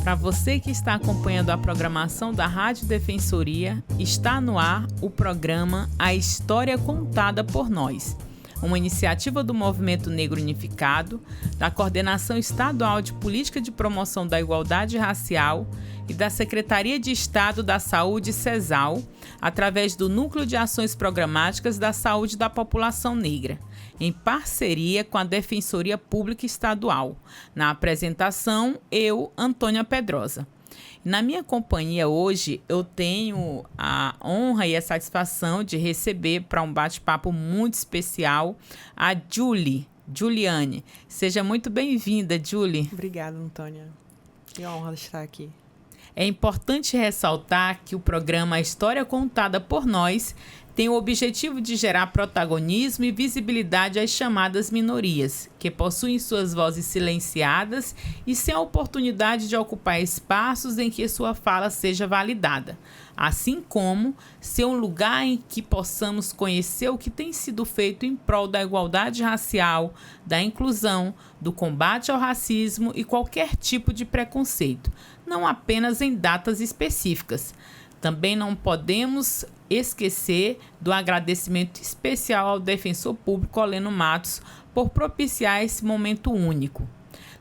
Para você que está acompanhando a programação da Rádio Defensoria, está no ar o programa A História Contada por Nós, uma iniciativa do Movimento Negro Unificado, da Coordenação Estadual de Política de Promoção da Igualdade Racial e da Secretaria de Estado da Saúde, CESAL, através do Núcleo de Ações Programáticas da Saúde da População Negra, em parceria com a Defensoria Pública Estadual. Na apresentação, eu, Antônia Pedrosa. Na minha companhia hoje, eu tenho a honra e a satisfação de receber para um bate-papo muito especial a Juliane. Seja muito bem-vinda, Julie. Obrigada, Antônia. Que honra estar aqui. É importante ressaltar que o programa História Contada por Nós tem o objetivo de gerar protagonismo e visibilidade às chamadas minorias, que possuem suas vozes silenciadas e sem a oportunidade de ocupar espaços em que sua fala seja validada, assim como ser um lugar em que possamos conhecer o que tem sido feito em prol da igualdade racial, da inclusão, do combate ao racismo e qualquer tipo de preconceito, não apenas em datas específicas. Também não podemos esquecer do agradecimento especial ao defensor público Oleno Matos por propiciar esse momento único.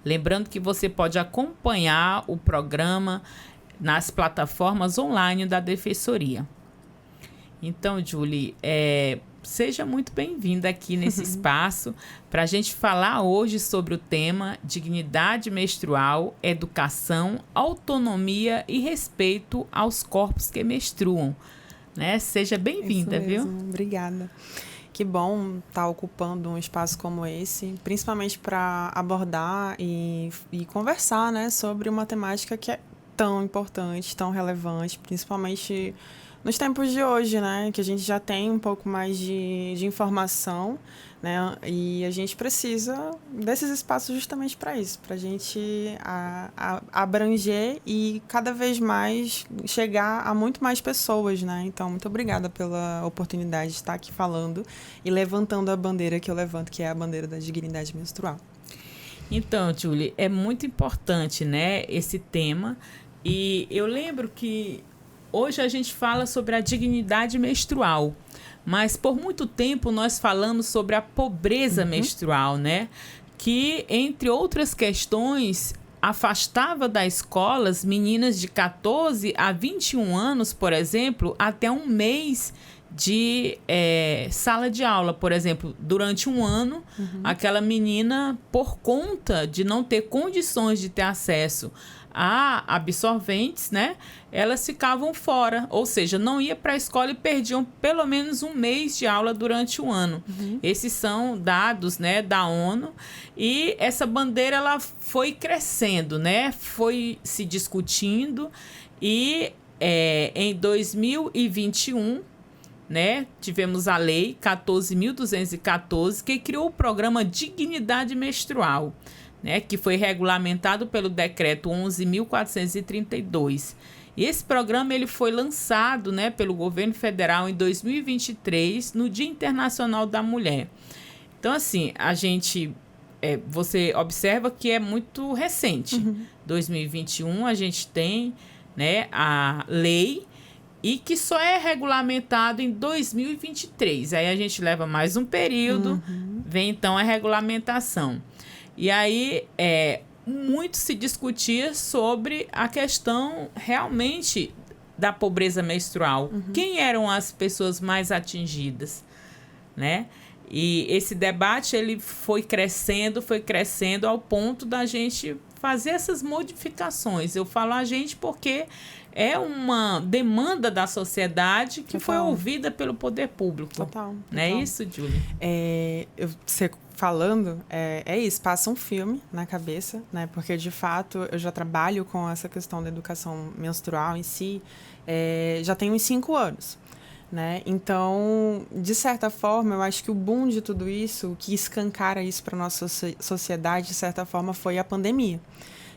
Lembrando que você pode acompanhar o programa nas plataformas online da Defensoria. Então, Julie, seja muito bem-vinda aqui nesse espaço para a gente falar hoje sobre o tema dignidade menstrual, educação, autonomia e respeito aos corpos que menstruam. Né? Seja bem-vinda, viu? Obrigada. Que bom estar ocupando um espaço como esse, principalmente para abordar e conversar, né, sobre uma temática que é tão importante, tão relevante, principalmente nos tempos de hoje, né, que a gente já tem um pouco mais de informação, né, e a gente precisa desses espaços justamente para isso, para a gente abranger e cada vez mais chegar a muito mais pessoas, né. Então, muito obrigada pela oportunidade de estar aqui falando e levantando a bandeira que eu levanto, que é a bandeira da dignidade menstrual. Então, Julie, é muito importante, né, esse tema, e eu lembro que hoje a gente fala sobre a dignidade menstrual, mas por muito tempo nós falamos sobre a pobreza menstrual, né? Que, entre outras questões, afastava das escolas meninas de 14 a 21 anos, por exemplo, até um mês de sala de aula. Por exemplo, durante um ano, aquela menina, por conta de não ter condições de ter acesso a absorventes, né, elas ficavam fora, ou seja, não ia para a escola e perdiam pelo menos um mês de aula durante o ano. Esses são dados, né, da ONU, e essa bandeira ela foi crescendo, né, foi se discutindo, e em 2021, né, tivemos a Lei 14.214, que criou o programa Dignidade Menstrual, né, que foi regulamentado pelo Decreto 11.432. E esse programa ele foi lançado, né, pelo governo federal em 2023, no Dia Internacional da Mulher. Então, assim, a gente, você observa que é muito recente. 2021 a gente tem, né, a lei, e que só é regulamentado em 2023. Aí a gente leva mais um período, vem então a regulamentação. E aí, muito se discutia sobre a questão realmente da pobreza menstrual. Quem eram as pessoas mais atingidas, né? E esse debate ele foi crescendo ao ponto da gente fazer essas modificações. Eu falo a gente porque é uma demanda da sociedade que foi ouvida pelo poder público. Total. Não é isso, Julie? Você falando, é isso, passa um filme na cabeça, né? Porque, de fato, eu já trabalho com essa questão da educação menstrual em si, já tem uns 5 anos. Né? Então, de certa forma, eu acho que o boom de tudo isso, o que escancara isso para a nossa sociedade, de certa forma, foi a pandemia.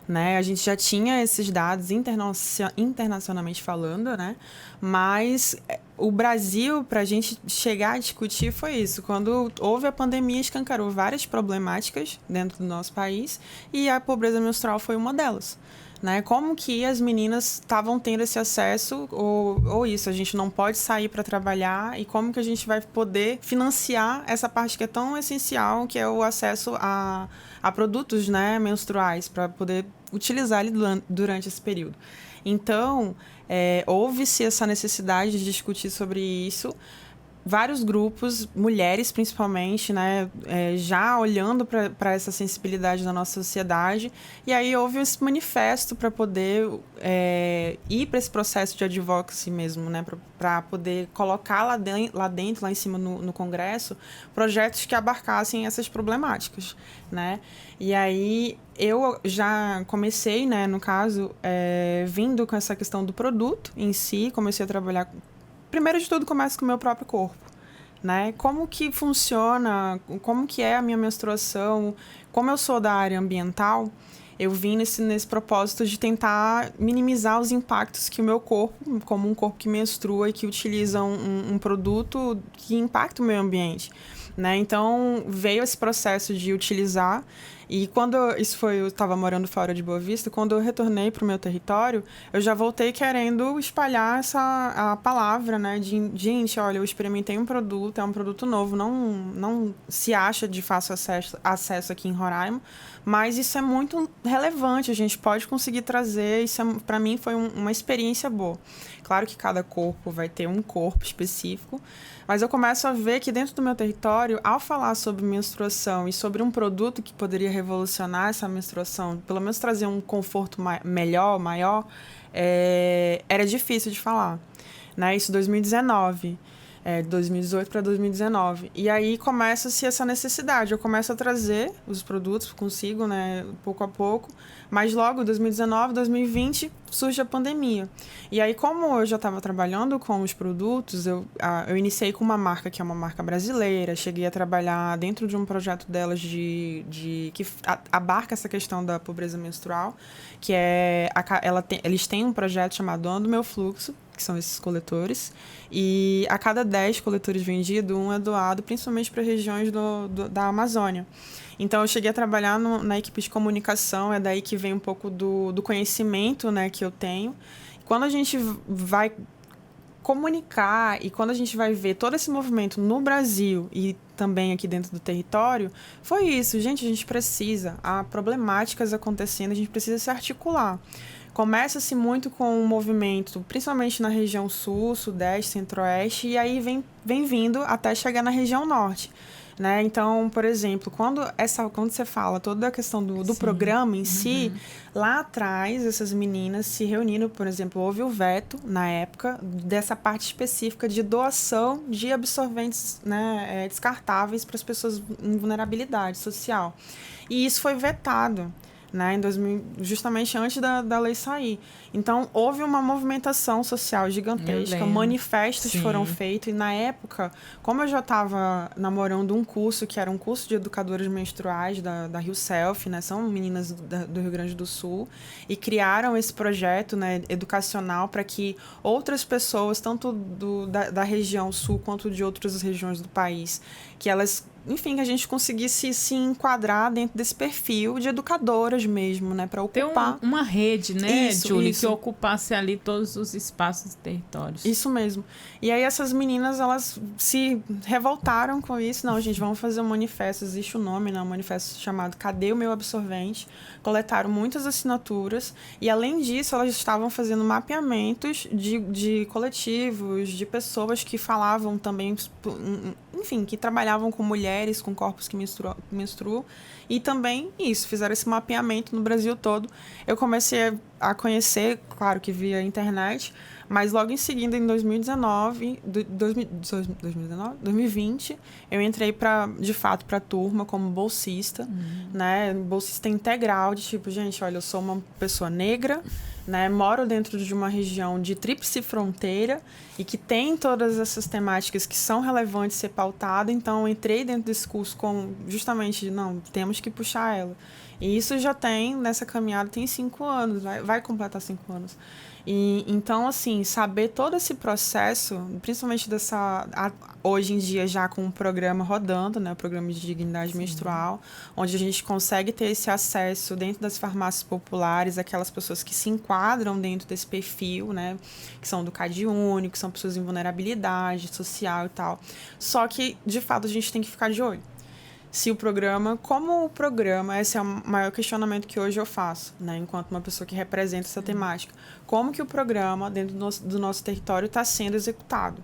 Né? A gente já tinha esses dados internacionalmente falando, né? Mas o Brasil, para a gente chegar a discutir, foi isso. Quando houve a pandemia, escancarou várias problemáticas dentro do nosso país e a pobreza menstrual foi uma delas. Né? Como que as meninas estavam tendo esse acesso ou isso, a gente não pode sair para trabalhar, e como que a gente vai poder financiar essa parte que é tão essencial, que é o acesso a produtos, né, menstruais, para poder utilizar ele durante esse período. Então, houve-se essa necessidade de discutir sobre isso. Vários grupos, mulheres principalmente, né, já olhando para essa sensibilidade da nossa sociedade. E aí houve esse manifesto para poder ir para esse processo de advocacy mesmo, né, para poder colocar lá dentro, lá em cima no Congresso, projetos que abarcassem essas problemáticas, né? E aí eu já comecei, né, no caso, vindo com essa questão do produto em si, comecei a trabalhar. Primeiro de tudo, começo com o meu próprio corpo, né? Como que funciona, como que é a minha menstruação, como eu sou da área ambiental, eu vim nesse propósito de tentar minimizar os impactos que o meu corpo, como um corpo que menstrua e que utiliza um produto que impacta o meio ambiente, né? Então, veio esse processo de utilizar. E quando eu estava morando fora de Boa Vista, quando eu retornei para o meu território, eu já voltei querendo espalhar a palavra, né? De, gente, olha, eu experimentei um produto, é um produto novo, não se acha de fácil acesso aqui em Roraima, mas isso é muito relevante, a gente pode conseguir trazer, isso para mim foi uma experiência boa. Claro que cada corpo vai ter um corpo específico, mas eu começo a ver que dentro do meu território, ao falar sobre menstruação e sobre um produto que poderia revolucionar essa menstruação, pelo menos trazer um conforto maior, era difícil de falar, né? Isso em 2019. 2018 para 2019. E aí começa-se essa necessidade. Eu começo a trazer os produtos consigo, né, pouco a pouco. Mas logo, 2019, 2020, surge a pandemia. E aí, como eu já estava trabalhando com os produtos, eu iniciei com uma marca que é uma marca brasileira. Cheguei a trabalhar dentro de um projeto delas que abarca essa questão da pobreza menstrual, que eles têm um projeto chamado Ando Meu Fluxo, que são esses coletores, e a cada 10 coletores vendidos, um é doado principalmente para regiões da Amazônia. Então, eu cheguei a trabalhar na equipe de comunicação, é daí que vem um pouco do conhecimento, né, que eu tenho. Quando a gente vai comunicar e quando a gente vai ver todo esse movimento no Brasil e também aqui dentro do território, foi isso. Gente, a gente precisa, há problemáticas acontecendo, a gente precisa se articular. Começa-se muito com um movimento, principalmente na região sul, sudeste, centro-oeste, e aí vem vindo até chegar na região norte. Né? Então, por exemplo, quando você fala toda a questão do programa em si, lá atrás, essas meninas se reuniram, por exemplo, houve o veto, na época, dessa parte específica de doação de absorventes, né, descartáveis para as pessoas em vulnerabilidade social. E isso foi vetado, né, em 2000, justamente antes da lei sair. Então, houve uma movimentação social gigantesca, manifestos foram feitos, e na época, como eu já estava namorando um curso, que era um curso de educadoras menstruais da Rio Self, né, são meninas do Rio Grande do Sul, e criaram esse projeto, né, educacional para que outras pessoas, tanto da região sul quanto de outras regiões do país, que elas, enfim, que a gente conseguisse se enquadrar dentro desse perfil de educadoras mesmo, né, para ocupar... Ter uma rede, né, Julie, isso. que ocupasse ali todos os espaços e territórios. Isso mesmo. E aí essas meninas, elas se revoltaram com isso. Não, gente, vamos fazer um manifesto, existe o nome, né, um manifesto chamado Cadê o Meu Absorvente? Coletaram muitas assinaturas e, além disso, elas estavam fazendo mapeamentos de coletivos, de pessoas que falavam também, enfim, que trabalhavam com mulheres, com corpos que menstruam. E também isso, fizeram esse mapeamento no Brasil todo. Eu comecei a conhecer, claro que via internet, mas logo em seguida, em 2020, eu entrei de fato para a turma como bolsista, né? Bolsista integral, de tipo, gente, olha, eu sou uma pessoa negra, né? Moro dentro de uma região de tríplice fronteira e que tem todas essas temáticas que são relevantes ser pautada, então entrei dentro desse curso com justamente, não, temos que puxar ela. E isso já tem, nessa caminhada, tem 5 anos, vai completar 5 anos. E então, assim, saber todo esse processo, principalmente hoje em dia já com um programa rodando, né, o programa de dignidade menstrual, onde a gente consegue ter esse acesso dentro das farmácias populares, aquelas pessoas que se enquadram dentro desse perfil, né, que são do CAD único, que são pessoas em vulnerabilidade social e tal. Só que, de fato, a gente tem que ficar de olho. Se o programa, como o programa, esse é o maior questionamento que hoje eu faço, né, enquanto uma pessoa que representa essa temática, como que o programa dentro do nosso território está sendo executado?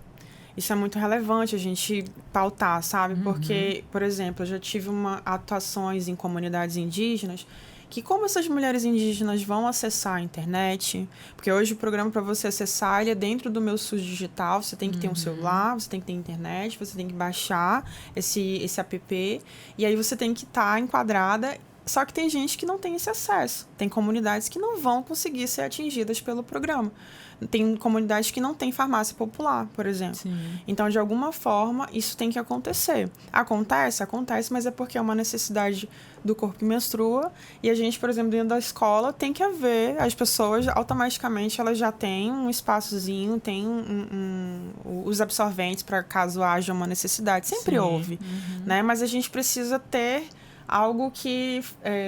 Isso é muito relevante a gente pautar, sabe? Porque, por exemplo, eu já tive atuações em comunidades indígenas que como essas mulheres indígenas vão acessar a internet, porque hoje o programa para você acessar ele é dentro do meu SUS digital, você tem que ter um celular, você tem que ter internet, você tem que baixar esse app, e aí você tem que estar enquadrada. Só que tem gente que não tem esse acesso. Tem comunidades que não vão conseguir ser atingidas pelo programa. Tem comunidades que não tem farmácia popular, por exemplo. Sim. Então, de alguma forma, isso tem que acontecer. Acontece, mas é porque é uma necessidade do corpo que menstrua. E a gente, por exemplo, dentro da escola, tem que haver... As pessoas, automaticamente, elas já têm um espaçozinho, tem os absorventes para caso haja uma necessidade. Sempre houve, né? Mas a gente precisa ter... algo que,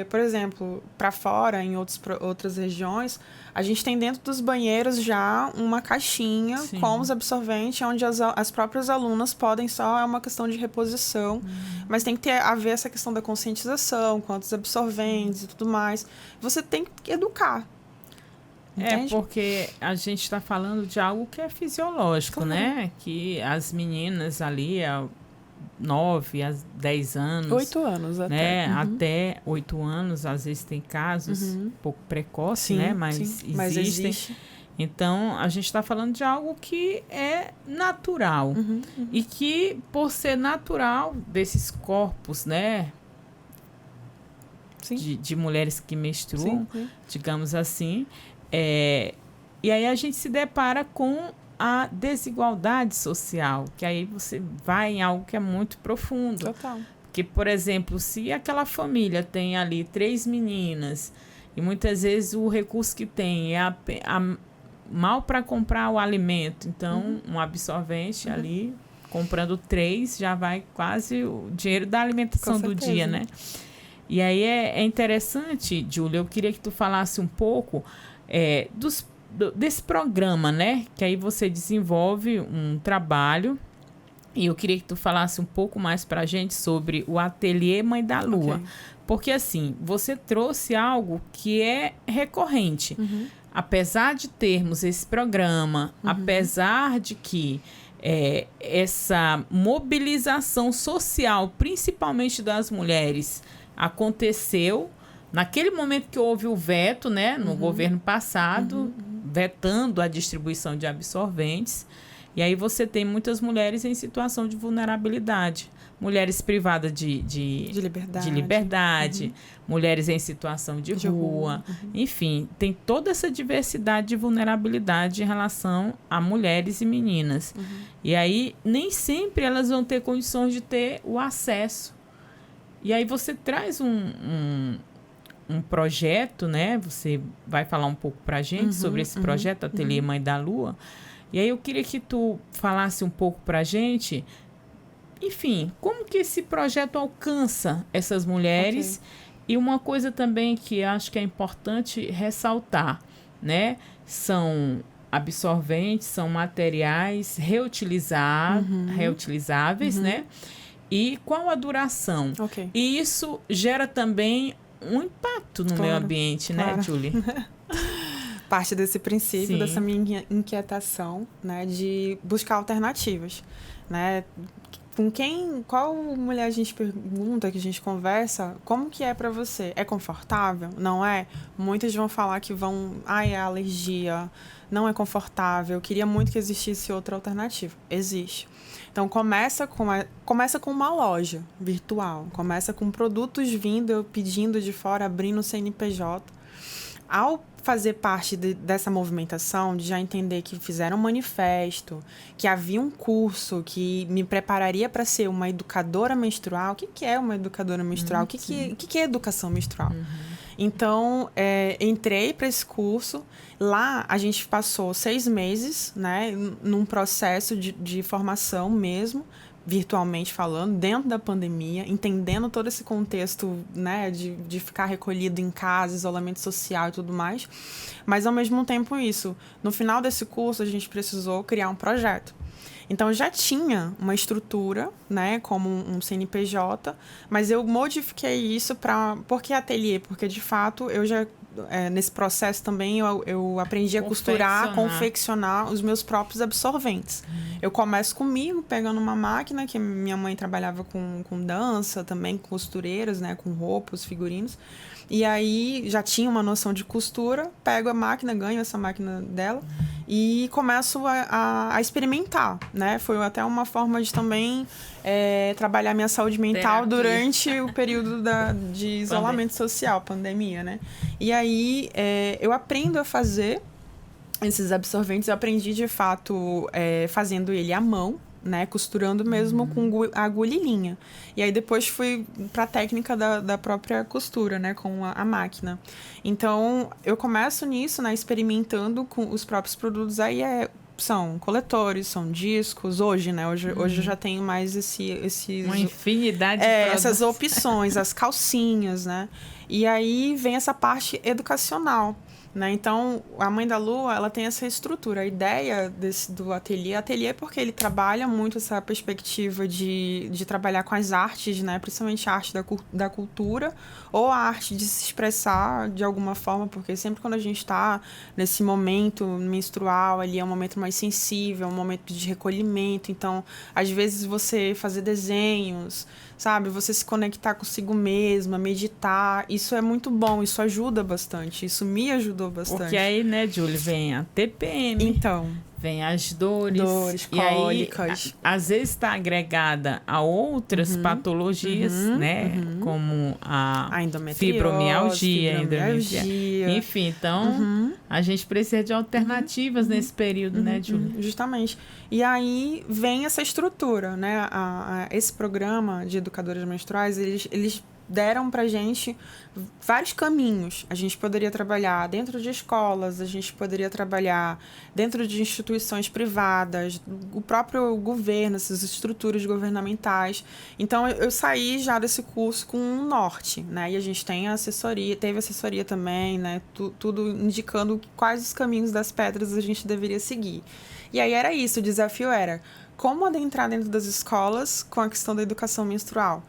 por exemplo, para fora, em outras regiões, a gente tem dentro dos banheiros já uma caixinha com os absorventes, onde as próprias alunas podem só, é uma questão de reposição, mas tem que haver essa questão da conscientização, quantos absorventes e tudo mais. Você tem que educar. Entende? Porque a gente está falando de algo que é fisiológico, né? Que as meninas ali... 9 a 10 anos. 8 anos até. Né? Até 8 anos, às vezes tem casos um pouco precoces, né? Mas existem. Então, a gente está falando de algo que é natural. E que, por ser natural desses corpos, né? De mulheres que menstruam, digamos assim. E aí a gente se depara com a desigualdade social, que aí você vai em algo que é muito profundo. Total. Porque, por exemplo, se aquela família tem ali 3 meninas e muitas vezes o recurso que tem é mal para comprar o alimento, então um absorvente ali, comprando 3, já vai quase o dinheiro da alimentação do dia, né? E aí é interessante, Júlia, eu queria que tu falasse um pouco desse programa, né? Que aí você desenvolve um trabalho e eu queria que tu falasse um pouco mais pra gente sobre o Ateliê Mãe da Lua. Porque, assim, você trouxe algo que é recorrente. Apesar de termos esse programa, apesar de que essa mobilização social, principalmente das mulheres, aconteceu naquele momento que houve o veto, né, no governo passado, vetando a distribuição de absorventes. E aí você tem muitas mulheres em situação de vulnerabilidade. Mulheres privadas de liberdade, mulheres em situação de rua. Enfim, tem toda essa diversidade de vulnerabilidade em relação a mulheres e meninas. E aí, nem sempre elas vão ter condições de ter o acesso. E aí você traz um projeto, né? Você vai falar um pouco pra gente sobre esse projeto Ateliê Mãe da Lua. E aí eu queria que tu falasse um pouco pra gente, enfim, como que esse projeto alcança essas mulheres. E uma coisa também que acho que é importante ressaltar, né? São absorventes, são materiais reutilizáveis, né? E qual a duração? E isso gera também um impacto no meio ambiente, né, Julie? Parte desse princípio, dessa minha inquietação, né, de buscar alternativas, né? Qual mulher a gente pergunta, que a gente conversa, como que é pra você? É confortável? Não é? Muitas vão falar que é alergia, não é confortável, eu queria muito que existisse outra alternativa. Existe. Então, começa com uma loja virtual, começa com produtos pedindo de fora, abrindo o CNPJ. Ao fazer parte dessa movimentação, de já entender que fizeram um manifesto, que havia um curso que me prepararia para ser uma educadora menstrual. O que é uma educadora menstrual? O que é educação menstrual? Então, entrei para esse curso. Lá, a gente passou 6 meses, né, num processo de formação mesmo, virtualmente falando, dentro da pandemia, entendendo todo esse contexto, né, de ficar recolhido em casa, isolamento social e tudo mais. Mas, ao mesmo tempo, isso. No final desse curso, a gente precisou criar um projeto. Então, já tinha uma estrutura, né, como um CNPJ, mas eu modifiquei isso para... Por que ateliê? Porque, de fato, eu já... nesse processo também, eu aprendi a costurar, confeccionar os meus próprios absorventes. Eu começo comigo, pegando uma máquina, que minha mãe trabalhava com dança, também com costureiras, né, com roupas, figurinos. E aí, já tinha uma noção de costura, pego a máquina, ganho essa máquina dela e começo a experimentar, né? Foi até uma forma de também trabalhar minha saúde mental durante o período de isolamento social, pandemia, né? E aí, eu aprendo a fazer esses absorventes. Eu aprendi, de fato, fazendo ele à mão, né, costurando mesmo com agulha e linha. E aí depois fui para a técnica da própria costura, né, com a máquina. Então, eu começo nisso, né, experimentando com os próprios produtos. Aí são coletores, são discos. Hoje, né, hoje eu já tenho mais esses... Uma infinidade de produtos. Essas opções, as calcinhas, né. E aí vem essa parte educacional, né? Então, a Mãe da Lua, ela tem essa estrutura. A ideia do ateliê é porque ele trabalha muito essa perspectiva de trabalhar com as artes, né? Principalmente a arte da cultura ou a arte de se expressar de alguma forma, porque sempre quando a gente está nesse momento menstrual, ali é um momento mais sensível, é um momento de recolhimento. Então, às vezes você fazer desenhos, sabe? Você se conectar consigo mesma, meditar. Isso é muito bom, isso ajuda bastante. Isso me ajudou bastante. Porque aí, né, Julie, vem a TPM. Então. Vem as dores. E cólicas. Aí, às vezes está agregada a outras patologias, né? Como a fibromialgia. Enfim, então, a gente precisa de alternativas nesse período, né, Julie? Justamente. E aí vem essa estrutura, né? Esse programa de educadoras menstruais, eles deram pra gente vários caminhos. A gente poderia trabalhar dentro de escolas, a gente poderia trabalhar dentro de instituições privadas, o próprio governo, essas estruturas governamentais. Então, eu saí já desse curso com um norte, né? E a gente tem assessoria, teve assessoria também, né? Tudo indicando quais os caminhos das pedras a gente deveria seguir. E aí era isso, o desafio era como adentrar dentro das escolas com a questão da educação menstrual.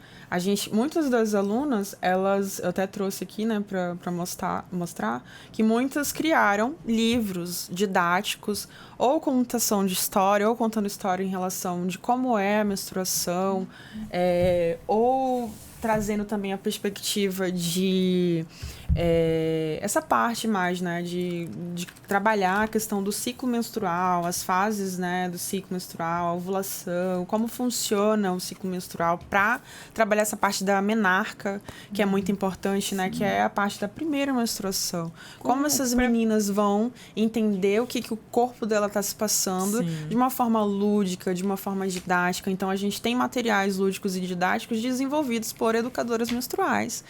Muitas das alunas, eu até trouxe aqui, né, para mostrar, que muitas criaram livros didáticos, ou contação de história, ou contando história em relação de como é a menstruação, ou trazendo também a perspectiva de essa parte mais, né, de trabalhar a questão do ciclo menstrual, as fases, né, do ciclo menstrual, a ovulação, como funciona o ciclo menstrual, para trabalhar essa parte da menarca, que é muito importante, né, que é a parte da primeira menstruação. Como essas meninas vão entender o que o corpo dela está se passando de uma forma lúdica, de uma forma didática. Então, a gente tem materiais lúdicos e didáticos desenvolvidos por educadoras menstruais,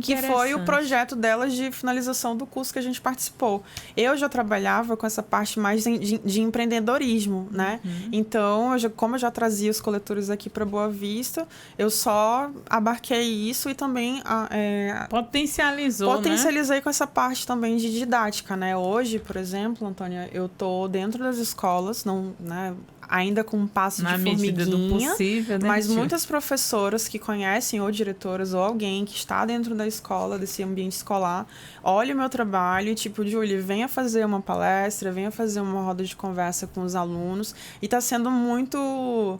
que foi o projeto delas de finalização do curso que a gente participou. Eu já trabalhava com essa parte mais de empreendedorismo, né? Então, como eu já trazia os coletores aqui para Boa Vista, eu só abarquei isso e também potencializei, né? Com essa parte também de didática, né? Hoje, por exemplo, Antônia, eu tô dentro das escolas, não, né? Ainda com um passo de formiguinha, do possível, né, mas muitas professoras que conhecem, ou diretoras, ou alguém que está dentro da escola, desse ambiente escolar, olha o meu trabalho e tipo, Julie, venha fazer uma palestra, venha fazer uma roda de conversa com os alunos. E está sendo muito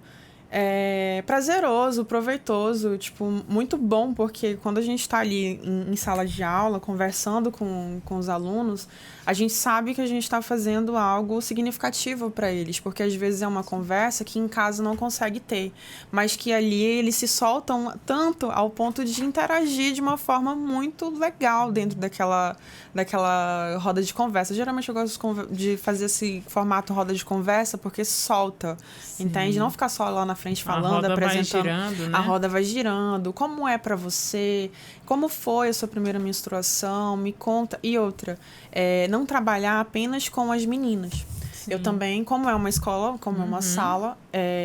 prazeroso, proveitoso, tipo, muito bom, porque quando a gente está ali em sala de aula, conversando com os alunos, a gente sabe que a gente está fazendo algo significativo para eles, porque às vezes é uma conversa que em casa não consegue ter, mas que ali eles se soltam tanto ao ponto de interagir de uma forma muito legal dentro daquela roda de conversa. Geralmente eu gosto de fazer esse formato roda de conversa porque solta, entende? Não ficar só lá na frente falando, apresentando. A roda vai girando, né? A roda vai girando. Como é pra você? Como foi a sua primeira menstruação? Me conta. E outra, não trabalhar apenas com as meninas. Sim. Eu também, como é uma escola, como é uma sala,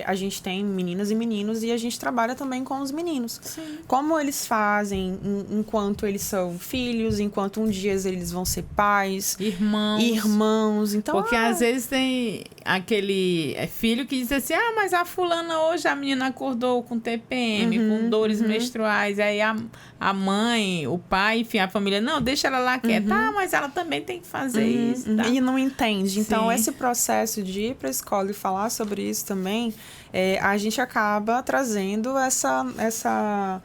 a gente tem meninas e meninos e a gente trabalha também com os meninos. Sim. Como eles fazem enquanto eles são filhos, enquanto um dia eles vão ser pais, irmãos. Então, porque às vezes tem aquele filho que diz assim, mas a fulana hoje, a menina acordou com TPM, com dores menstruais, aí a mãe, o pai, enfim, a família, não, deixa ela lá quieta, mas ela também tem que fazer isso. Tá? E não entende. Então, Sim. esse processo de ir para a escola e falar sobre isso também, a gente acaba trazendo essa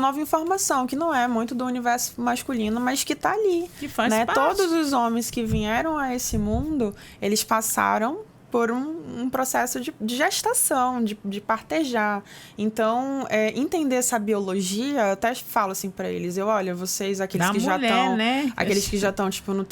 nova informação, que não é muito do universo masculino, mas que está ali. Que faz né? parte. Todos os homens que vieram a esse mundo, eles passaram por um processo de gestação, de partejar. Então, entender essa biologia, eu até falo assim para eles, olha, vocês, aqueles que já estão, né? aqueles que já estão, tipo, no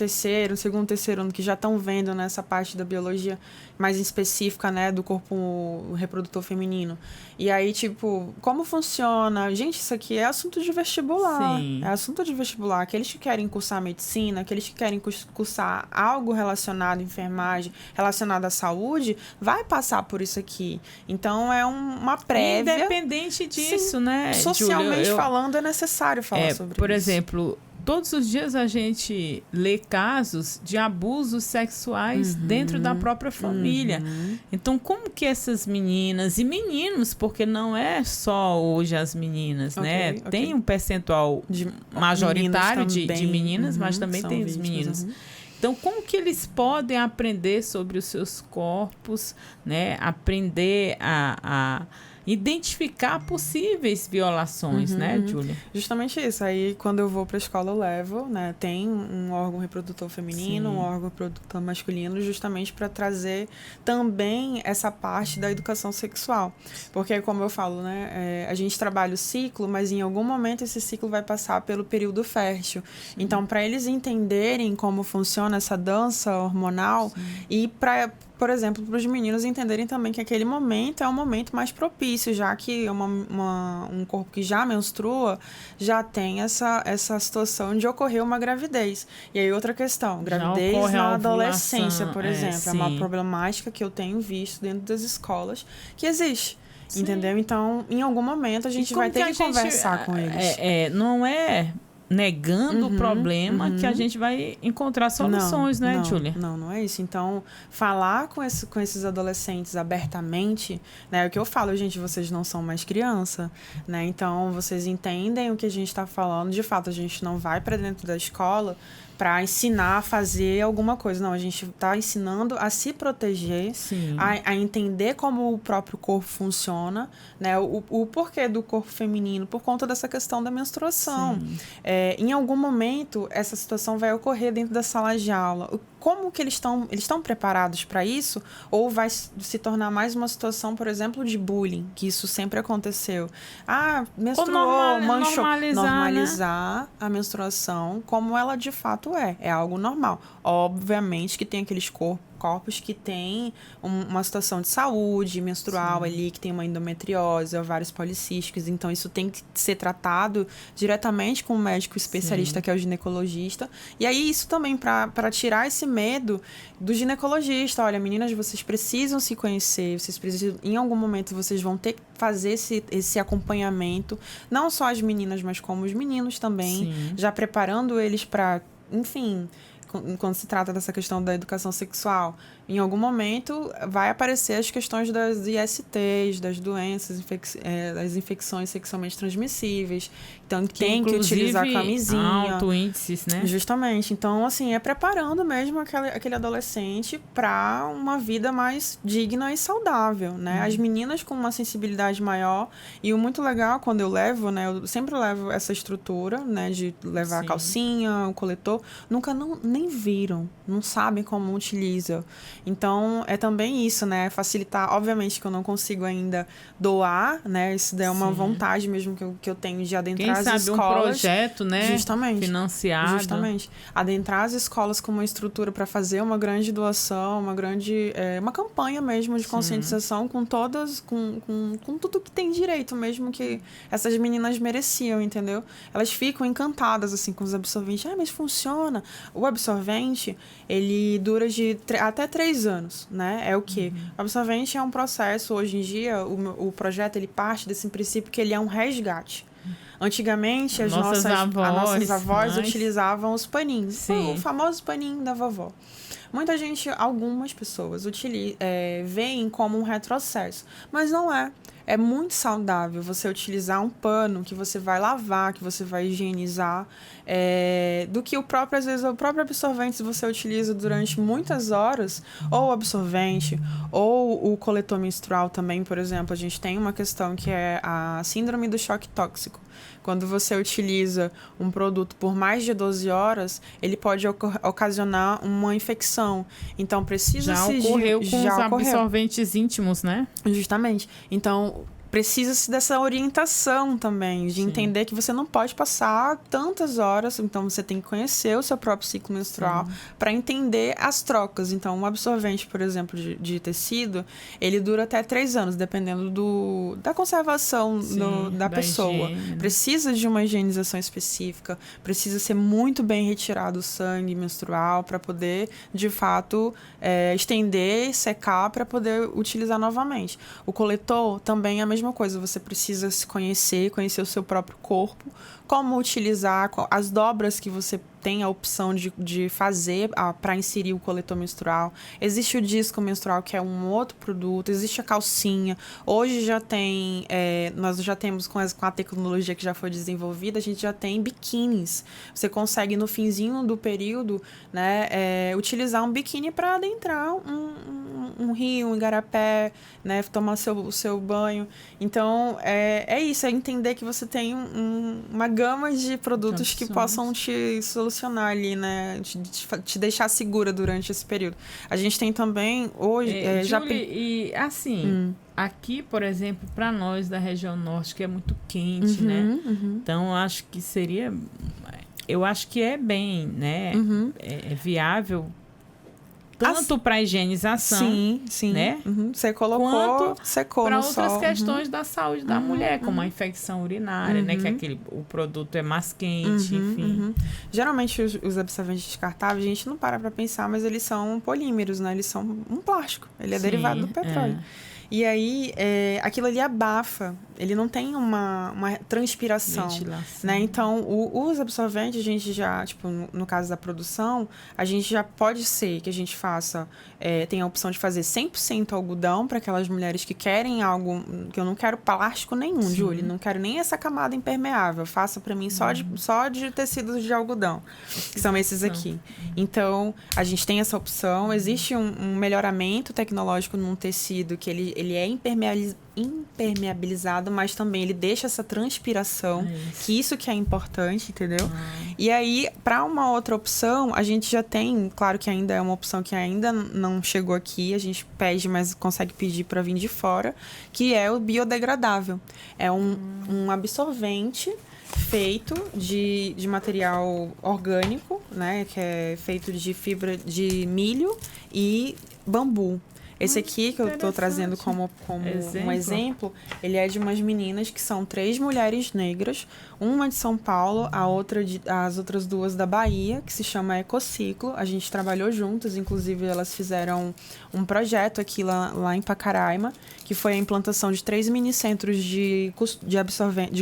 segundo, terceiro ano, que já estão vendo nessa parte da biologia mais específica, né, do corpo reprodutor feminino. E aí, tipo, como funciona? Gente, isso aqui é assunto de vestibular. Sim. É assunto de vestibular. Aqueles que querem cursar medicina, aqueles que querem cursar algo relacionado à enfermagem, relacionado à saúde, vai passar por isso aqui. Então, é uma prévia. Independente disso, Sim, né, socialmente Júlia, falando, é necessário falar sobre por isso. exemplo, todos os dias a gente lê casos de abusos sexuais dentro da própria família. Então, como que essas meninas e meninos, porque não é só hoje as meninas, né? Ok. Tem um percentual majoritário de meninas, mas também tem os meninos. Então, como que eles podem aprender sobre os seus corpos, né? Aprender a identificar possíveis violações, né, Júlia? Justamente isso. Aí, quando eu vou para a escola, eu levo, né? Tem um órgão reprodutor feminino, um órgão reprodutor masculino, justamente para trazer também essa parte da educação sexual. Porque, como eu falo, né? A gente trabalha o ciclo, mas em algum momento esse ciclo vai passar pelo período fértil. Então, para eles entenderem como funciona essa dança hormonal e para... Por exemplo, para os meninos entenderem também que aquele momento é um momento mais propício, já que um corpo que já menstrua já tem essa situação de ocorrer uma gravidez. E aí outra questão, gravidez na adolescência, por exemplo, é uma problemática que eu tenho visto dentro das escolas que existe. Sim. Entendeu? Então, em algum momento, a gente vai ter que conversar com eles. Não é negando o problema que a gente vai encontrar soluções, né, Júlia? Não é isso. Então, falar com esses adolescentes abertamente, né, é o que eu falo, gente, vocês não são mais criança, né? Então, vocês entendem o que a gente está falando. De fato, a gente não vai para dentro da escola para ensinar a fazer alguma coisa. Não, a gente está ensinando a se proteger, a entender como o próprio corpo funciona, né? O porquê do corpo feminino, por conta dessa questão da menstruação. Em algum momento, essa situação vai ocorrer dentro da sala de aula. Como que eles estão preparados para isso? Ou vai se tornar mais uma situação, por exemplo, de bullying, que isso sempre aconteceu. Menstruou, manchou. Normalizar a menstruação como ela de fato é algo normal. Obviamente que tem aqueles corpos que têm uma situação de saúde menstrual ali, que tem uma endometriose, ovários policísticos, então isso tem que ser tratado diretamente com um médico especialista, que é o ginecologista. E aí isso também para tirar esse medo do ginecologista. Olha, meninas, vocês precisam se conhecer, vocês precisam, em algum momento vocês vão ter que fazer esse acompanhamento, não só as meninas, mas como os meninos também, já preparando eles para, enfim, quando se trata dessa questão da educação sexual, em algum momento vai aparecer as questões das ISTs, das doenças, das infecções sexualmente transmissíveis. Então, tem que utilizar camisinha. Alto índices, né? Justamente. Então, assim, preparando mesmo aquele adolescente para uma vida mais digna e saudável, né? As meninas com uma sensibilidade maior. E o muito legal, quando eu levo, né? Eu sempre levo essa estrutura, né? De levar a calcinha, o coletor. Nem viram, não sabem como utiliza. Então, é também isso, né? Facilitar. Obviamente que eu não consigo ainda doar, né? Isso daí é uma vontade mesmo que eu tenho de adentrar as escolas. Quem sabe um projeto, né? Justamente. Financiado. Justamente. Adentrar as escolas com uma estrutura para fazer uma grande doação, uma campanha mesmo de conscientização com todas, com tudo que tem direito mesmo que essas meninas mereciam, entendeu? Elas ficam encantadas, assim, com os absorventes. Mas funciona. O absorvente, ele dura até 3 anos, né? É o quê? O absorvente é um processo, hoje em dia, o projeto, ele parte desse princípio que ele é um resgate. Antigamente, as nossas avós utilizavam os paninhos. O famoso paninho da vovó. Muita gente, algumas pessoas, veem como um retrocesso. Mas não é. É muito saudável você utilizar um pano que você vai lavar, que você vai higienizar, do que às vezes, o próprio absorvente, se você utiliza durante muitas horas, ou o absorvente, ou o coletor menstrual também, por exemplo. A gente tem uma questão que é a síndrome do choque tóxico. Quando você utiliza um produto por mais de 12 horas, ele pode ocasionar uma infecção. Então, precisa-se... Já ocorreu com os absorventes íntimos, né? Justamente. Então, precisa-se dessa orientação também, de entender que você não pode passar tantas horas, então você tem que conhecer o seu próprio ciclo menstrual para entender as trocas. Então, um absorvente, por exemplo, de tecido, ele dura até 3 anos, dependendo da conservação da pessoa. Higiene. Precisa de uma higienização específica, precisa ser muito bem retirado o sangue menstrual para poder, de fato, estender, secar para poder utilizar novamente. O coletor também é a mesma coisa, você precisa se conhecer o seu próprio corpo, como utilizar as dobras que você tem a opção de fazer para inserir o coletor menstrual. Existe o disco menstrual, que é um outro produto. Existe a calcinha. Hoje já tem... nós já temos, com a tecnologia que já foi desenvolvida, a gente já tem biquínis. Você consegue, no finzinho do período, né, utilizar um biquíni para adentrar um rio, um igarapé, né, tomar o seu banho. Então, é isso. É entender que você tem uma gama de produtos que possam te solucionar ali, né? Te deixar segura durante esse período. A gente tem também hoje... Julie, e assim, aqui, por exemplo, para nós da região norte, que é muito quente, né? Então, eu acho que é bem, né? É viável tanto para higienização, sim, né? Você colocou, secou para no sol. Para outras questões da saúde da mulher, como a infecção urinária, né? Que o produto é mais quente, enfim. Geralmente, os absorventes descartáveis, a gente não para pensar, mas eles são polímeros, né? Eles são um plástico. Ele é derivado do petróleo. E aí, aquilo ali abafa. Ele não tem uma transpiração. Né? Então, os absorventes, a gente já, tipo, no caso da produção, a gente já pode ser que a gente faça, tem a opção de fazer 100% algodão para aquelas mulheres que querem algo, que eu não quero plástico nenhum, Julie, não quero nem essa camada impermeável, faça para mim só de tecidos de algodão, que são esses aqui. Então, a gente tem essa opção, existe um melhoramento tecnológico num tecido que ele é impermeabilizado, mas também ele deixa essa transpiração, que isso que é importante, entendeu? E aí, para uma outra opção, a gente já tem, claro que ainda é uma opção que ainda não chegou aqui, a gente pede, mas consegue pedir para vir de fora, que é o biodegradável. É um absorvente feito de material orgânico, né, que é feito de fibra de milho e bambu. Esse aqui que eu estou trazendo como um exemplo, ele é de umas meninas que são 3 mulheres negras, uma de São Paulo, as outras 2 da Bahia, que se chama Ecociclo. A gente trabalhou juntas, inclusive elas fizeram um projeto aqui lá em Pacaraima, que foi a implantação de 3 minicentros de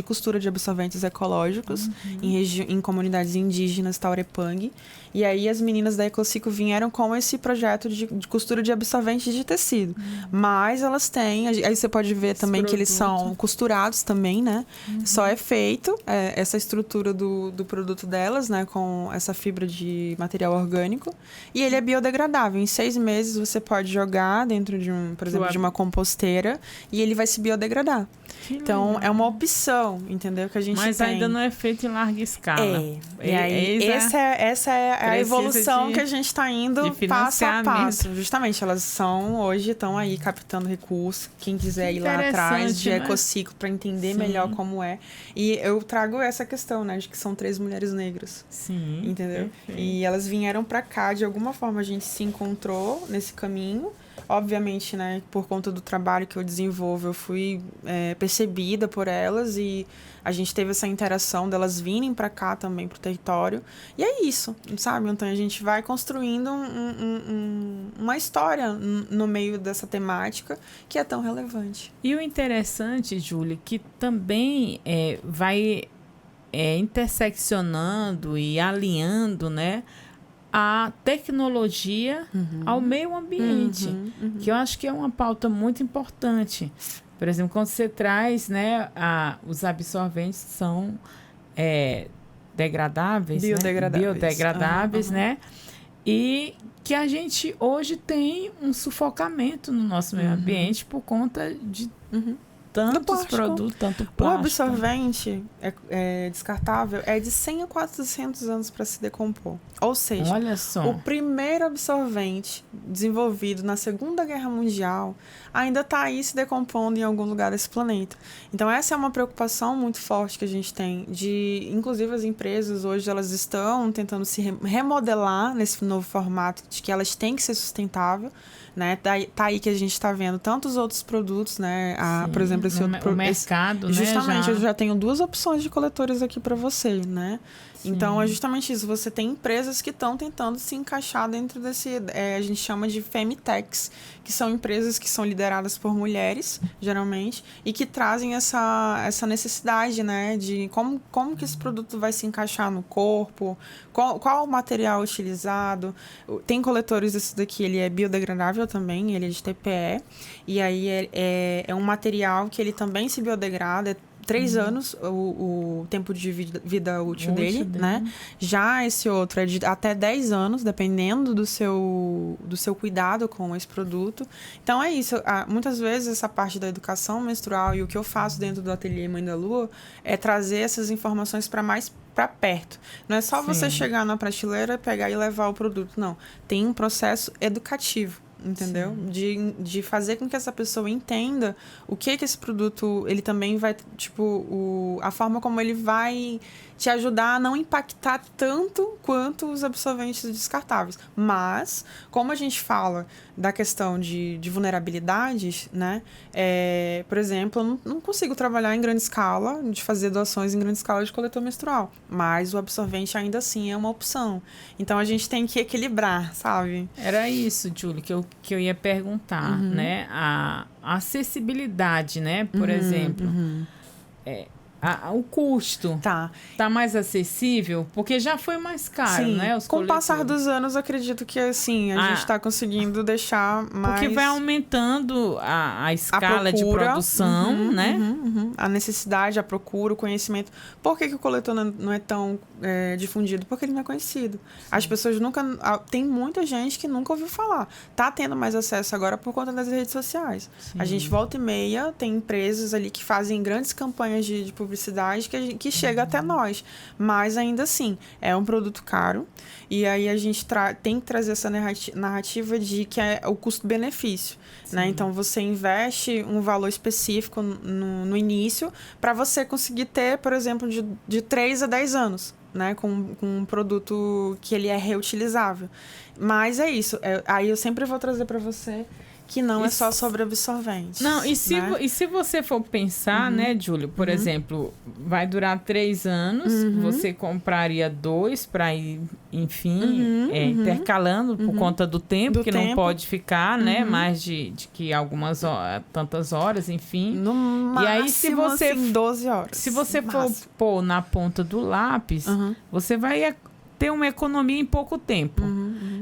costura de absorventes ecológicos em comunidades indígenas, Taurepang. E aí as meninas da Ecociclo vieram com esse projeto de costura de absorventes de tecido. Mas elas têm... Aí você pode ver também que eles são costurados também, né? Só é feito essa estrutura do produto delas, né? Com essa fibra de material orgânico. E ele é biodegradável. Em 6 meses você pode jogar dentro por exemplo, de uma composteira e ele vai se biodegradar. Então, é uma opção, entendeu? Que a gente Mas tem. ainda não é feito em larga escala. E aí, essa é a evolução que a gente está indo passo a passo. Justamente, elas hoje estão aí captando recursos. Quem quiser ir lá atrás de Ecociclo para entender melhor como é. E eu trago essa questão, né? De que são 3 mulheres negras. Sim. Entendeu? Perfeito. E elas vieram para cá, de alguma forma a gente se encontrou nesse caminho. Obviamente, né, por conta do trabalho que eu desenvolvo, eu fui percebida por elas e a gente teve essa interação delas virem para cá também, pro território. E é isso, sabe? Então, a gente vai construindo uma história no meio dessa temática que é tão relevante. E o interessante, Júlia, que também vai interseccionando e alinhando, né, a tecnologia ao meio ambiente, que eu acho que é uma pauta muito importante. Por exemplo, quando você traz, né, os absorventes são degradáveis, biodegradáveis, né? E que a gente hoje tem um sufocamento no nosso meio ambiente por conta de tantos produtos, tanto plástico. O absorvente descartável é de 100 a 400 anos para se decompor. Ou seja, olha só, o primeiro absorvente desenvolvido na Segunda Guerra Mundial ainda está aí se decompondo em algum lugar desse planeta. Então, essa é uma preocupação muito forte que a gente tem. Inclusive, as empresas hoje elas estão tentando se remodelar nesse novo formato de que elas têm que ser sustentáveis. Né? Tá aí que a gente está vendo tantos outros produtos, né? Por exemplo, esse outro mercado, justamente, né? Eu já tenho 2 opções de coletores aqui para você, né? Sim. Então, é justamente isso. Você tem empresas que estão tentando se encaixar dentro desse... a gente chama de Femtechs, que são empresas que são lideradas por mulheres, geralmente, e que trazem essa necessidade, né? De como que esse produto vai se encaixar no corpo, qual o material utilizado. Tem coletores, esse daqui, ele é biodegradável também, ele é de TPE, e aí é um material que ele também se biodegrada, 3 anos o tempo de vida útil dele, né? Já esse outro é de até 10 anos, dependendo do seu cuidado com esse produto. Então, é isso. Muitas vezes, essa parte da educação menstrual e o que eu faço dentro do ateliê Mãe da Lua é trazer essas informações para perto. Não é só você chegar na prateleira, pegar e levar o produto. Não. Tem um processo educativo. Entendeu? De fazer com que essa pessoa entenda o que esse produto, ele também vai, a forma como ele vai te ajudar a não impactar tanto quanto os absorventes descartáveis. Mas, como a gente fala da questão de vulnerabilidades, né? Por exemplo, eu não consigo trabalhar em grande escala, de fazer doações em grande escala de coletor menstrual, mas o absorvente ainda assim é uma opção. Então, a gente tem que equilibrar, sabe? Era isso, Júlia, que eu ia perguntar, né? A acessibilidade, né? Por exemplo, o custo tá mais acessível? Porque já foi mais caro, né? Com o passar dos anos, eu acredito que assim, a gente está conseguindo deixar mais... Porque vai aumentando a escala de produção, né? A necessidade, a procura, o conhecimento. Por que o coletor não é tão difundido? Porque ele não é conhecido. As pessoas nunca... Tem muita gente que nunca ouviu falar. Tá tendo mais acesso agora por conta das redes sociais. Sim. A gente volta e meia, tem empresas ali que fazem grandes campanhas de publicidade que chega até nós. Mas ainda assim, é um produto caro. E aí a gente tem que trazer essa narrativa de que é o custo-benefício. Né? Então, você investe um valor específico no início para você conseguir ter, por exemplo, de 3 a 10 anos. Né, com um produto que ele é reutilizável. Mas é isso. Aí eu sempre vou trazer para você que não é só sobre absorvente. Não, e se você for pensar, né, Júlio, por exemplo, vai durar 3 anos, você compraria 2 para ir, enfim, intercalando por conta do tempo, não pode ficar, né, mais de que tantas horas, enfim. No máximo, e aí, se você, assim, 12 horas. Se você for pôr na ponta do lápis, você vai ter uma economia em pouco tempo.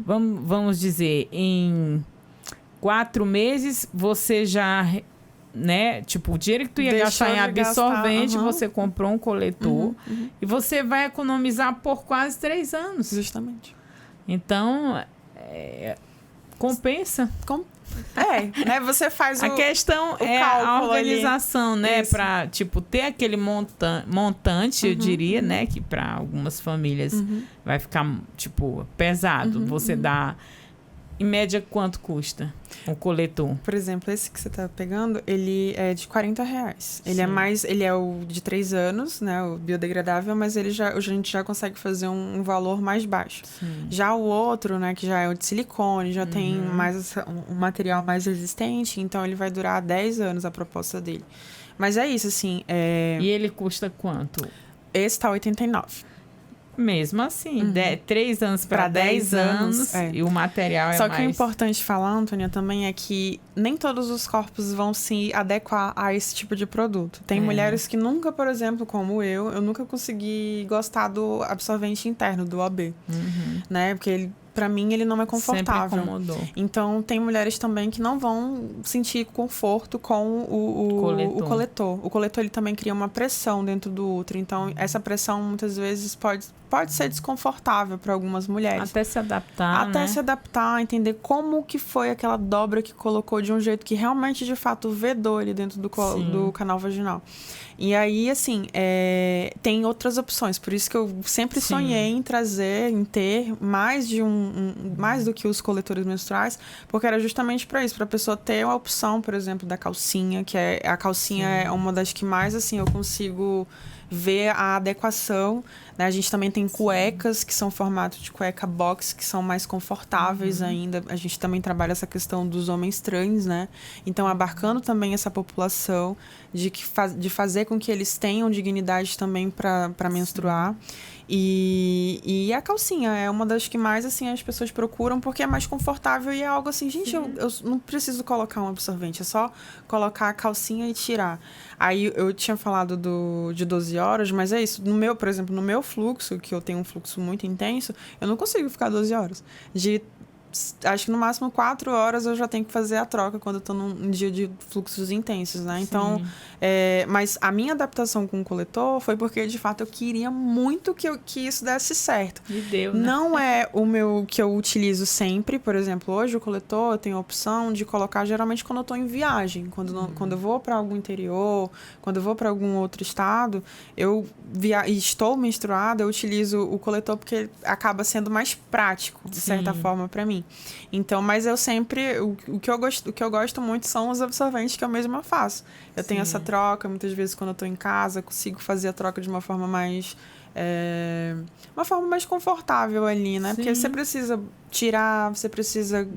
Vamos dizer, em 4 meses, você já, né? Tipo, o dinheiro que tu ia gastar em absorvente, você comprou um coletor e você vai economizar por quase 3 anos. Justamente. Então, Compensa. Né? Você faz a questão é a organização, ali, né? Para ter aquele montante, eu diria, né? Que para algumas famílias vai ficar, pesado. Você dá... Em média, quanto custa o coletor? Por exemplo, esse que você tá pegando, ele é de R$40. Ele é o de 3 anos, né? O biodegradável, mas a gente já consegue fazer um valor mais baixo. Sim. Já o outro, né? Que já é o de silicone, já tem um material mais resistente, então ele vai durar 10 anos a proposta dele. Mas é isso, assim... E ele custa quanto? Esse tá R$89. Mesmo assim, 3 anos para 10 anos e o material é mais... Só que o importante falar, Antônia, também é que nem todos os corpos vão se adequar a esse tipo de produto. Tem mulheres que nunca, por exemplo, como eu nunca consegui gostar do absorvente interno, do OB, né? Porque pra mim, ele não é confortável. Sempre incomodou. Então, tem mulheres também que não vão sentir conforto com o coletor. O coletor, ele também cria uma pressão dentro do útero. Então, essa pressão, muitas vezes, pode ser desconfortável para algumas mulheres. Até se adaptar, Até se adaptar, entender como que foi aquela dobra que colocou de um jeito que realmente, de fato, vedou ele dentro do canal vaginal. E aí, assim, tem outras opções. Por isso que eu sempre sonhei em ter mais do que os coletores menstruais, porque era justamente para isso, para a pessoa ter a opção, por exemplo, da calcinha, que a calcinha é uma das que mais, assim, eu consigo ver a adequação, né? A gente também tem cuecas que são formato de cueca box, que são mais confortáveis ainda. A gente também trabalha essa questão dos homens trans, né? Então, abarcando também essa população de fazer com que eles tenham dignidade também para menstruar. E a calcinha é uma das que mais, assim, as pessoas procuram, porque é mais confortável e é algo assim, gente, eu não preciso colocar um absorvente, é só colocar a calcinha e tirar. Aí eu tinha falado de 12 horas, mas é isso. Por exemplo, no meu fluxo, que eu tenho um fluxo muito intenso, eu não consigo ficar 12 horas. Acho que no máximo 4 horas eu já tenho que fazer a troca quando eu tô num dia de fluxos intensos, né? Então, mas a minha adaptação com o coletor foi porque, de fato, eu queria muito que isso desse certo. E deu, né? Não é o meu que eu utilizo sempre. Por exemplo, hoje o coletor eu tenho a opção de colocar geralmente quando eu tô em viagem. Quando eu vou para algum interior, quando eu vou para algum outro estado, e estou menstruada, eu utilizo o coletor porque acaba sendo mais prático, de certa forma, para mim. Então, mas eu sempre... O que eu gosto muito são os absorventes que eu mesma faço. Eu tenho essa troca, muitas vezes quando eu tô em casa, consigo fazer a troca de uma forma mais... uma forma mais confortável ali, né? Porque você precisa tirar, você precisa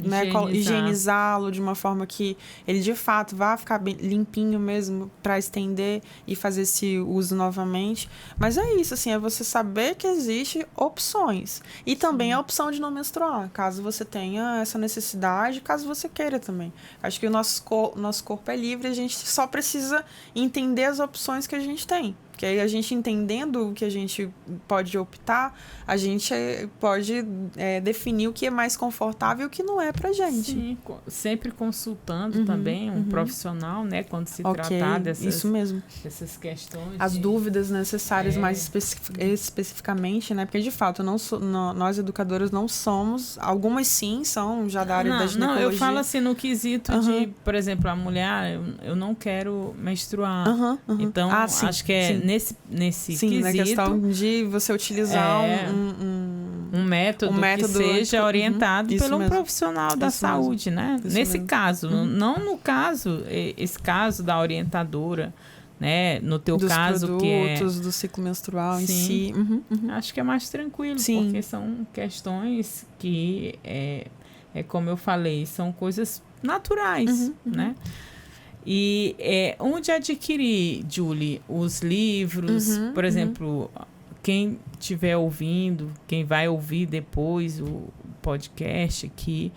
higienizá-lo de uma forma que ele de fato vá ficar bem limpinho mesmo para estender e fazer esse uso novamente. Mas é isso, assim, é você saber que existe opções. E também a opção de não menstruar, caso você tenha essa necessidade, caso você queira também. Acho que o nosso corpo é livre, a gente só precisa entender as opções que a gente tem. Porque aí a gente entendendo o que a gente pode optar, a gente pode definir o que é mais confortável e o que não é pra gente. Sim, sempre consultando também um profissional, né? Quando se tratar isso mesmo. Dessas questões. As dúvidas necessárias mais especificamente, né? Porque, de fato, nós educadoras não somos... Algumas sim são já da área da ginecologia. Não, eu falo assim no quesito de, por exemplo, a mulher, eu não quero menstruar. Então, acho que nesse quesito... na questão de você utilizar um método que seja orientado pelo um profissional da saúde, né? Nesse caso, não no caso, esse caso da orientadora, né? No teu caso, produtos, que é... do ciclo menstrual em si. Acho que é mais tranquilo, porque são questões que, como eu falei, são coisas naturais, né? E onde adquirir, Julie, os livros, por exemplo, quem estiver ouvindo, quem vai ouvir depois o podcast aqui,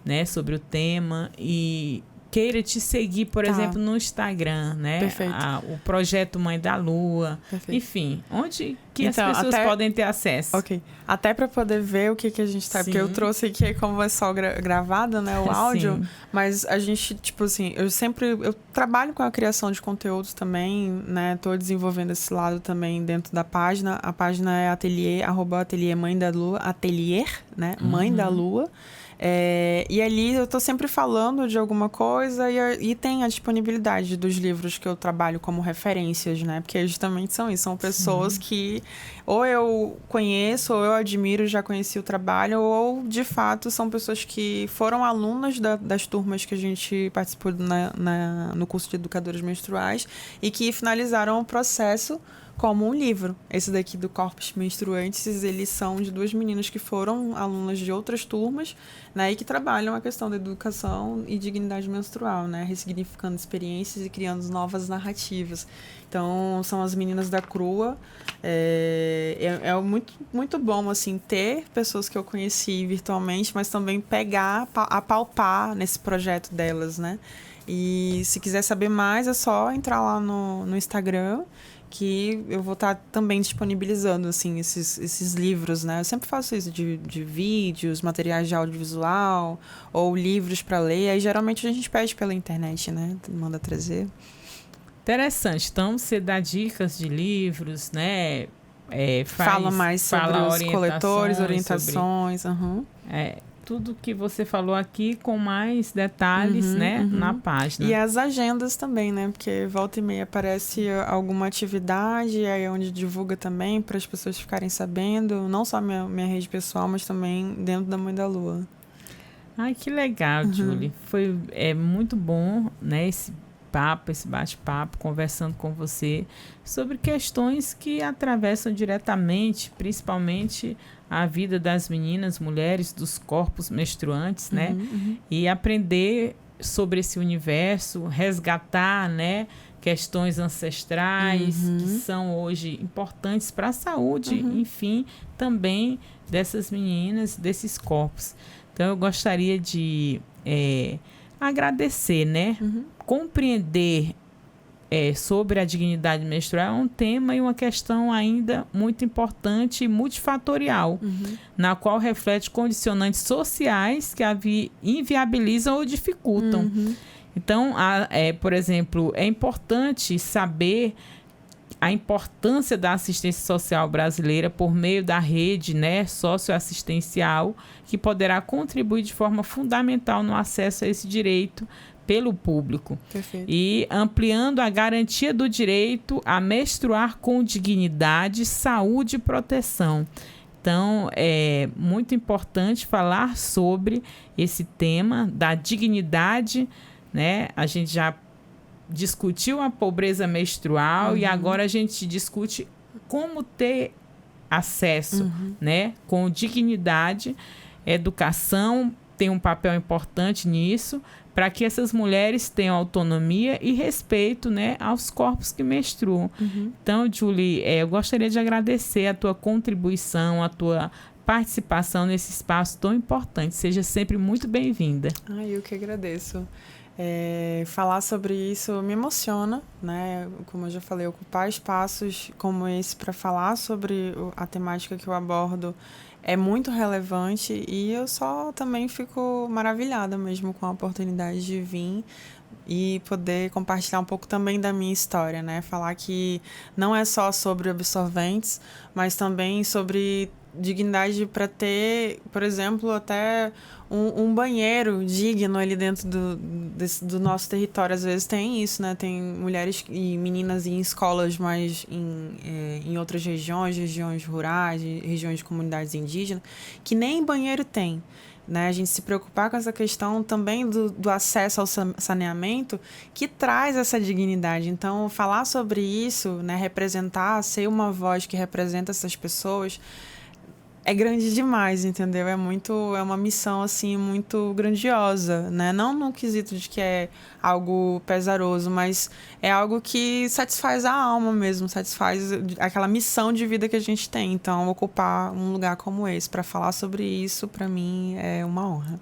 né, sobre o tema e queira te seguir, por exemplo, no Instagram, né? Perfeito. O Projeto Mãe da Lua. Perfeito. Enfim, onde que então, as pessoas podem ter acesso? Ok. Até para poder ver o que a gente tá... Sim. Porque eu trouxe aqui, como é só gravado, né? O áudio. Sim. Mas a gente, tipo assim... Eu trabalho com a criação de conteúdos também, né? Tô desenvolvendo esse lado também dentro da página. A página é ateliê, @ateliê Mãe da Lua. Atelier, né? Mãe da Lua. E ali eu tô sempre falando de alguma coisa e tem a disponibilidade dos livros que eu trabalho como referências, né? Porque justamente são isso, são pessoas Sim. que ou eu conheço, ou eu admiro, já conheci o trabalho, ou de fato são pessoas que foram alunas das turmas que a gente participou no curso de educadoras menstruais e que finalizaram o processo como um livro. Esse daqui do Corpos Menstruantes, eles são de 2 meninas que foram alunas de outras turmas, né, e que trabalham a questão da educação e dignidade menstrual, né, ressignificando experiências e criando novas narrativas. Então, são as meninas da Crua. É muito, muito bom, assim, ter pessoas que eu conheci virtualmente, mas também pegar, apalpar nesse projeto delas, né. E se quiser saber mais, é só entrar lá no Instagram, que eu vou estar também disponibilizando, assim, esses livros, né? Eu sempre faço isso de vídeos, materiais de audiovisual ou livros para ler. Aí, geralmente, a gente pede pela internet, né? Manda trazer. Interessante. Então, você dá dicas de livros, né? Fala mais sobre os coletores, orientações. Tudo que você falou aqui com mais detalhes, né, na página. E as agendas também, né, porque volta e meia aparece alguma atividade, aí é onde divulga também, para as pessoas ficarem sabendo, não só minha rede pessoal, mas também dentro da Mãe da Lua. Ai, que legal, Julie. Foi muito bom, né, esse bate-papo, conversando com você sobre questões que atravessam diretamente, principalmente a vida das meninas, mulheres, dos corpos menstruantes, né? E aprender sobre esse universo, resgatar, né, questões ancestrais que são hoje importantes para a saúde, enfim, também dessas meninas, desses corpos. Então, eu gostaria de agradecer, né? Compreender sobre a dignidade menstrual é um tema e uma questão ainda muito importante e multifatorial, na qual reflete condicionantes sociais que inviabilizam ou dificultam. Então, por exemplo, é importante saber a importância da assistência social brasileira por meio da rede, né, socioassistencial, que poderá contribuir de forma fundamental no acesso a esse direito pelo público. Perfeito. E ampliando a garantia do direito a menstruar com dignidade, saúde e proteção. Então, é muito importante falar sobre esse tema da dignidade, né? A gente já discutiu a pobreza menstrual e agora a gente discute como ter acesso, né? Com dignidade. Educação tem um papel importante nisso, para que essas mulheres tenham autonomia e respeito, né, aos corpos que menstruam. Então, Julie, eu gostaria de agradecer a tua contribuição, a tua participação nesse espaço tão importante. Seja sempre muito bem-vinda. Eu que agradeço. Falar sobre isso me emociona, né? Como eu já falei, ocupar espaços como esse para falar sobre a temática que eu abordo é muito relevante e eu só também fico maravilhada mesmo com a oportunidade de vir e poder compartilhar um pouco também da minha história, né? Falar que não é só sobre absorventes, mas também sobre dignidade para ter, por exemplo, até um banheiro digno ali dentro do nosso território. Às vezes tem isso, né? Tem mulheres e meninas em escolas, mas em outras regiões rurais, regiões de comunidades indígenas, que nem banheiro tem. Né, a gente se preocupar com essa questão também do acesso ao saneamento, que traz essa dignidade. Então, falar sobre isso, né, representar, ser uma voz que representa essas pessoas, é grande demais, entendeu? É uma missão, assim, muito grandiosa, né? Não no quesito de que é algo pesaroso, mas é algo que satisfaz a alma mesmo, satisfaz aquela missão de vida que a gente tem. Então, ocupar um lugar como esse para falar sobre isso, para mim, é uma honra.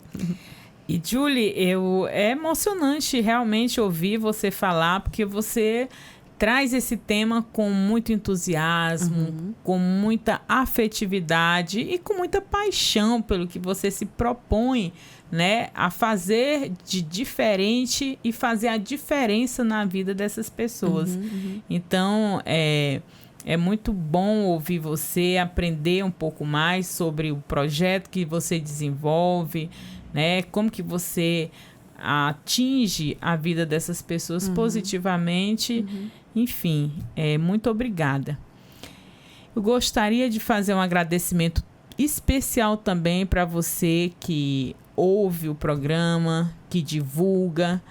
E, Julie, é emocionante realmente ouvir você falar, porque você traz esse tema com muito entusiasmo, com muita afetividade e com muita paixão pelo que você se propõe, né, a fazer de diferente e fazer a diferença na vida dessas pessoas. Então, é muito bom ouvir você, aprender um pouco mais sobre o projeto que você desenvolve, né, como que você atinge a vida dessas pessoas positivamente. Enfim, muito obrigada. Eu gostaria de fazer um agradecimento especial também para você que ouve o programa, que divulga,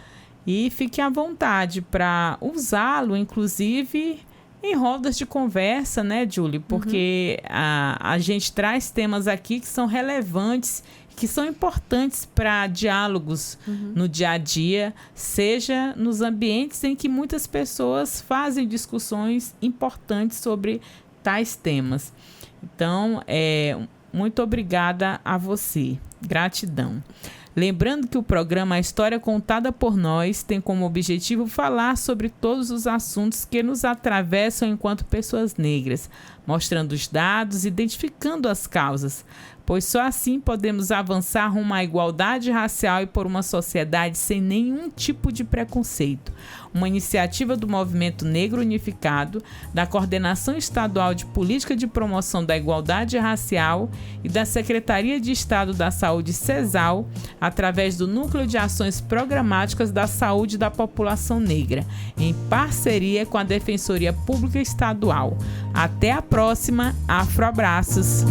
e fique à vontade para usá-lo, inclusive em rodas de conversa, né, Julie? Porque a gente traz temas aqui que são relevantes, que são importantes para diálogos no dia a dia, seja nos ambientes em que muitas pessoas fazem discussões importantes sobre tais temas. Então, muito obrigada a você. Gratidão. Lembrando que o programa A História Contada por Nós tem como objetivo falar sobre todos os assuntos que nos atravessam enquanto pessoas negras, mostrando os dados, identificando as causas, pois só assim podemos avançar rumo à igualdade racial e por uma sociedade sem nenhum tipo de preconceito. Uma iniciativa do Movimento Negro Unificado, da Coordenação Estadual de Política de Promoção da Igualdade Racial e da Secretaria de Estado da Saúde, CESAL, através do Núcleo de Ações Programáticas da Saúde da População Negra, em parceria com a Defensoria Pública Estadual. Até a próxima. Afroabraços!